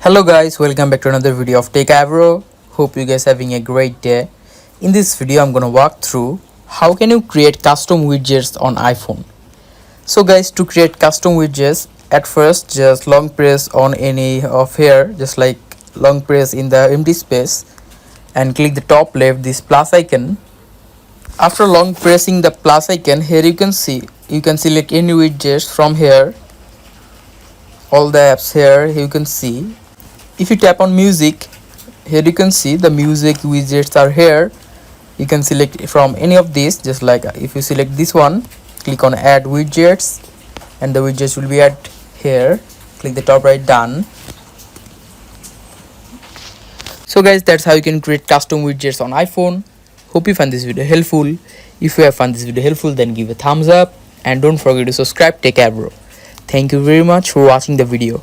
Hello guys, welcome back to another video of Techavro. Hope you guys having a great day. In this video I'm gonna walk through how can you create custom widgets on iPhone. So guys, to create custom widgets, at first just long press on any of here, just like long press in the empty space and click the top left this plus icon. After long pressing the plus icon, here you can select any widgets from here. All the apps here you can see. If you tap on music, here you can see the music widgets are here. You can select from any of these, just like if you select this one, click on add widgets and the widgets will be add here. Click the top right, done. So guys, that's how you can create custom widgets on iPhone. Hope you find this video helpful. If you have found this video helpful, then give a thumbs up and don't forget to subscribe Techavro. Thank you very much for watching the video.